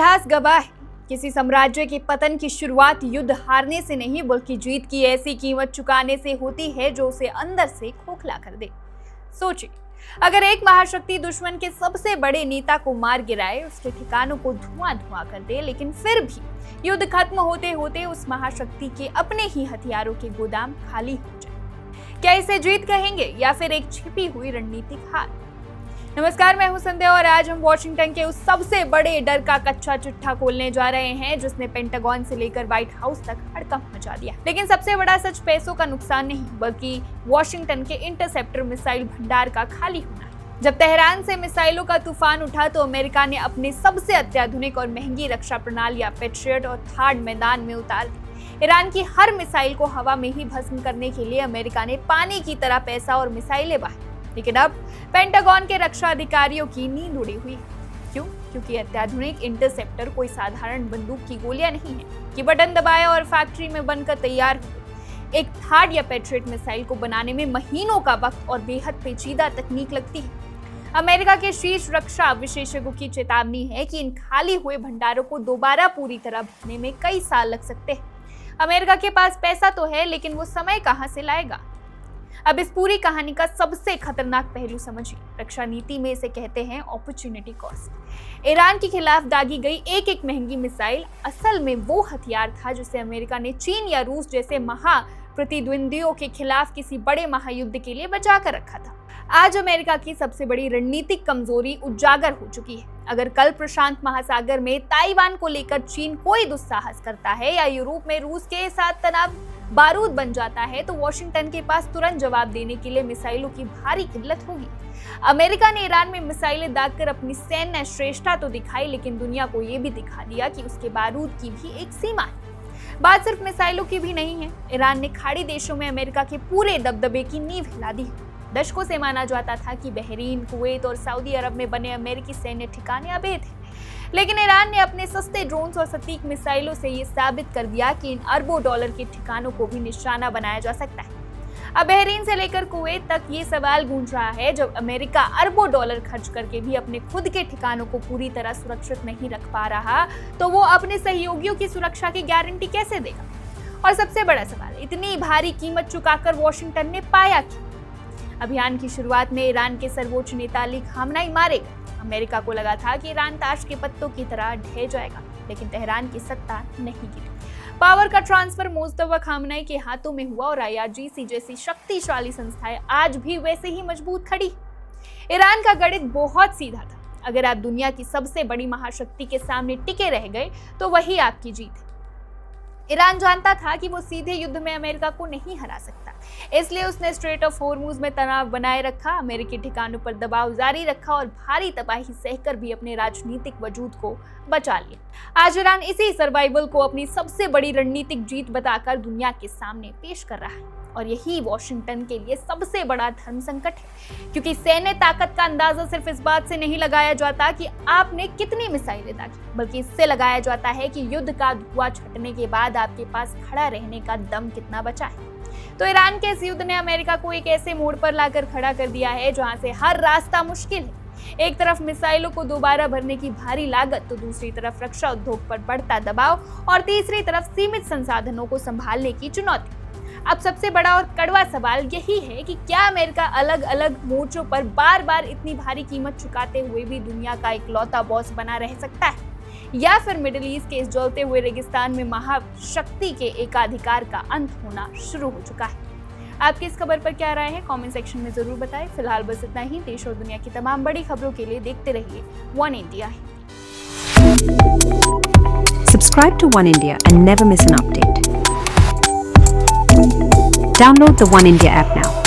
इतिहास गवाह है, किसी साम्राज्य के पतन की शुरुआत युद्ध हारने से नहीं बल्कि जीत की ऐसी कीमत चुकाने से होती है जो उसे अंदर से खोखला कर दे। सोचिए, अगर एक महाशक्ति दुश्मन के सबसे बड़े नेता को मार गिराए, उसके ठिकानों को धुआं धुआं कर दे, लेकिन फिर भी युद्ध खत्म होते होते उस महाशक्ति के अपने ही हथियारों के गोदाम खाली हो जाए, क्या इसे जीत कहेंगे या फिर एक छिपी हुई रणनीतिक हार? नमस्कार, मैं हूं संध्या और आज हम वॉशिंगटन के उस सबसे बड़े डर का कच्चा चिट्ठा खोलने जा रहे हैं जिसने पेंटागन से लेकर व्हाइट हाउस तक हड़कंप मचा दिया। लेकिन सबसे बड़ा सच पैसों का नुकसान नहीं बल्कि वॉशिंगटन के इंटरसेप्टर मिसाइल भंडार का खाली होना है। जब तेहरान से मिसाइलों का तूफान उठा तो अमेरिका ने अपने सबसे अत्याधुनिक और महंगी रक्षा प्रणालियां पेट्रियट और थार्ड मैदान में उतार दी। ईरान की हर मिसाइल को हवा में ही भस्म करने के लिए अमेरिका ने पानी की तरह पैसा और मिसाइलें बहाई। लेकिन अब पेंटागन के रक्षा अधिकारियों की नींद उड़ी हुई है। क्यों? क्योंकि अत्याधुनिक इंटरसेप्टर कोई साधारण बंदूक की गोलियां नहीं है कि बटन दबाया और फैक्ट्री में बनकर तैयार हो गई। एक थार्ड या पेट्रियट मिसाइल को बनाने में महीनों का वक्त और बेहद पेचीदा तकनीक लगती है। अमेरिका के शीर्ष रक्षा विशेषज्ञों की चेतावनी है कि इन खाली हुए भंडारों को दोबारा पूरी तरह भरने में कई साल लग सकते हैं। अमेरिका के पास पैसा तो है, लेकिन वो समय कहां से लाएगा? अब इस पूरी कहानी का सबसे खतरनाक पहलू समझिए। रक्षा नीति में इसे कहते हैं अपॉर्चुनिटी कॉस्ट। ईरान के खिलाफ दागी गई एक एक महंगी मिसाइल असल में वो हथियार था जिसे अमेरिका ने चीन या रूस जैसे महाप्रतिद्वंदियों के खिलाफ किसी बड़े महायुद्ध के लिए बचा कर रखा था। आज अमेरिका की सबसे बड़ी रणनीतिक कमजोरी उजागर हो चुकी है। अगर कल प्रशांत महासागर में ताइवान को लेकर चीन कोई दुस्साहस करता है या यूरोप में रूस के साथ तनाव बारूद बन जाता है तो वॉशिंगटन के पास तुरंत जवाब देने के लिए मिसाइलों की भारी किल्लत होगी। अमेरिका ने ईरान में मिसाइलें दागकर अपनी सैन्य श्रेष्ठता तो दिखाई, लेकिन दुनिया को यह भी दिखा दिया कि उसके बारूद की भी एक सीमा है। बात सिर्फ मिसाइलों की भी नहीं है। ईरान ने खाड़ी देशों में अमेरिका के पूरे दबदबे की नींव हिला दी। दशकों से माना जाता था कि बहरीन, कुवैत और सऊदी अरब में बने अमेरिकी सैन्य ठिकाने अवैध हैं। लेकिन ईरान ने अपने सस्ते ड्रोन्स और सटीक मिसाइलों से ये साबित कर दिया कि इन अरबों डॉलर के ठिकानों को भी निशाना बनाया जा सकता है। अब बहरीन से लेकर कुवैत तक ये सवाल गूंज रहा है, जब अमेरिका अरबों डॉलर खर्च करके भी अपने खुद के ठिकानों को पूरी तरह सुरक्षित नहीं रख पा रहा, तो वो अपने सहयोगियों की सुरक्षा की गारंटी कैसे देगा? और सबसे बड़ा सवाल, इतनी भारी कीमत चुकाकर वॉशिंगटन ने पाया क्या? अभियान की शुरुआत में ईरान के सर्वोच्च नेता अली खामनेई मारे गए। अमेरिका को लगा था कि ईरान ताश के पत्तों की तरह ढह जाएगा, लेकिन तेहरान की सत्ता नहीं गिरी। पावर का ट्रांसफर मुस्तफा खामनेई के हाथों में हुआ और IRGC जैसी शक्तिशाली संस्थाएं आज भी वैसे ही मजबूत खड़ी। ईरान का गणित बहुत सीधा था। अगर आप दुनिया की सबसे बड़ी महाशक्ति के सामने टिके रह गए तो वही आपकी जीत है। ईरान जानता था कि वो सीधे युद्ध में अमेरिका को नहीं हरा सकता, इसलिए उसने स्ट्रेट ऑफ हॉर्मुज में तनाव बनाए रखा, अमेरिकी ठिकानों पर दबाव जारी रखा और भारी तबाही सहकर भी अपने राजनीतिक वजूद को बचा लिया। आज ईरान इसी सर्वाइवल को अपनी सबसे बड़ी रणनीतिक जीत बताकर दुनिया के सामने पेश कर रहा है। और यही वॉशिंगटन के लिए सबसे बड़ा धर्म संकट है, क्योंकि सैन्य ताकत का अंदाजा सिर्फ इस बात से नहीं लगाया जाता कि आपने कितनी मिसाइलें दागी, बल्कि इससे लगाया जाता है कि युद्ध का धुआं छटने के बाद आपके पास खड़ा रहने का दम कितना बचा है। तो ईरान के इस युद्ध ने अमेरिका को एक ऐसे मोड़ पर लाकर खड़ा कर दिया है जहां से हर रास्ता मुश्किल है। एक तरफ मिसाइलों को दोबारा भरने की भारी लागत, तो दूसरी तरफ रक्षा उद्योग पर बढ़ता दबाव और तीसरी तरफ सीमित संसाधनों को संभालने की चुनौती। अब सबसे बड़ा और कड़वा सवाल यही है कि क्या अमेरिका अलग अलग मोर्चों पर बार बार इतनी भारी कीमत चुकाते हुए भी दुनिया का इकलौता बॉस बना रह सकता है, या फिर मिडिल ईस्ट के इस जलते हुए रेगिस्तान में महाशक्ति के एकाधिकार का अंत होना शुरू हो चुका है? आपकी इस खबर पर क्या राय है? कमेंट सेक्शन में जरूर बताएं। फिलहाल बस इतना ही। देश और दुनिया की तमाम बड़ी खबरों के लिए देखते रहिए one India. Subscribe to One India and never miss an update. Download the One India app now.